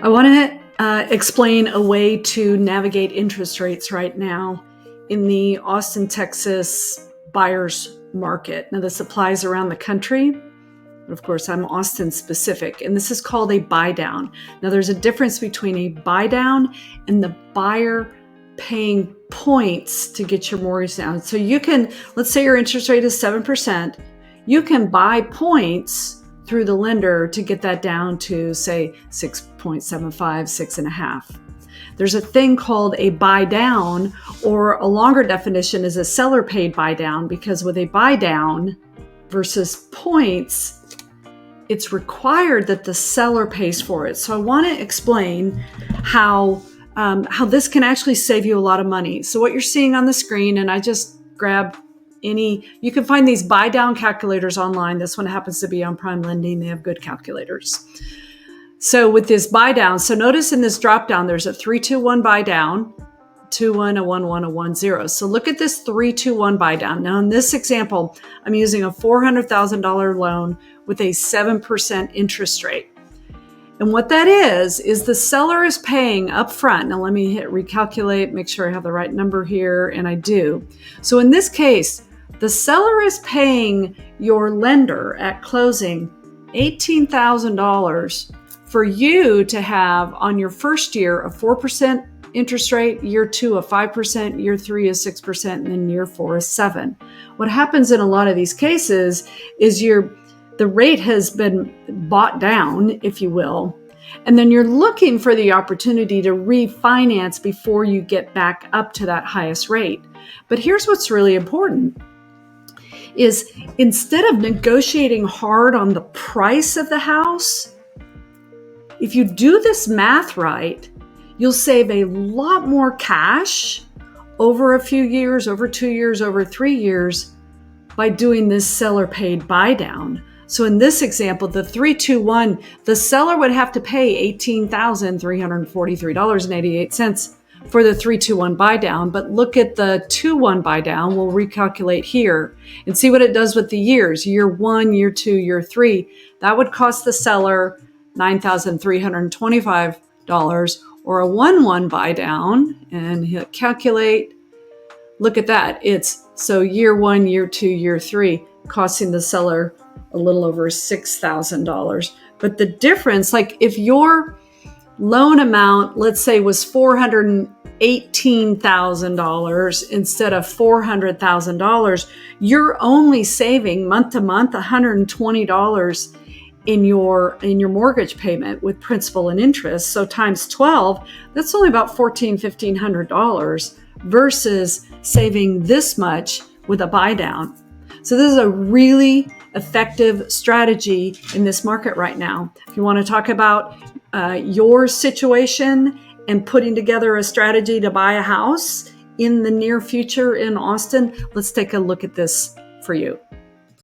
I want to explain a way to navigate interest rates right now in the Austin, Texas buyer's market. Now, this applies around the country, but of course, I'm Austin specific, and this is called a buy down. Now, there's a difference between a buy down and the buyer paying points to get your mortgage down. So you can, let's say your interest rate is 7%, you can buy points through the lender to get that down to, say, 6.75, 6.5. There's a thing called a buy down, or a longer definition is a seller paid buy down, because with a buy down versus points, it's required that the seller pays for it. So I want to explain how this can actually save you a lot of money. So what you're seeing on the screen, and I just grabbed you can find these buy down calculators online. This one happens to be on Prime Lending. They have good calculators. So with this buy down, so notice in this drop down, there's a 3-2-1 buy down, 2-1, a 1-1, a 1-0. So look at this 3-2-1 buy down. Now in this example, I'm using a $400,000 loan with a 7% interest rate. And what that is the seller is paying up front. Now let me hit recalculate, make sure I have the right number here, and I do. So in this case, the seller is paying your lender at closing $18,000 for you to have on your first year a 4% interest rate, year 2 a 5%, year 3 a 6%, and then year 4 a 7%. What happens in a lot of these cases is the rate has been bought down, if you will, and then you're looking for the opportunity to refinance before you get back up to that highest rate. But here's what's really important is instead of negotiating hard on the price of the house, if you do this math right, you'll save a lot more cash over a few years, over 2 years, over 3 years by doing this seller paid buy down. So in this example, the 3-2-1, the seller would have to pay $18,343.88 for the 3-2-1 buy down. But look at the 2-1 buy down. We'll recalculate here and see what it does with the years. Year 1, year 2, year 3. That would cost the seller $9,325, or a 1-1 buy down. And he'll calculate. Look at that. It's so year 1, year 2, year 3, costing the seller a little over $6,000. But the difference, like if your loan amount, let's say, was $418,000 instead of $400,000, you're only saving month to month $120 in your mortgage payment with principal and interest. So times 12, that's only about $1,500 versus saving this much with a buy down. So this is a really effective strategy in this market right now. If you want to talk about your situation and putting together a strategy to buy a house in the near future in Austin, let's take a look at this for you.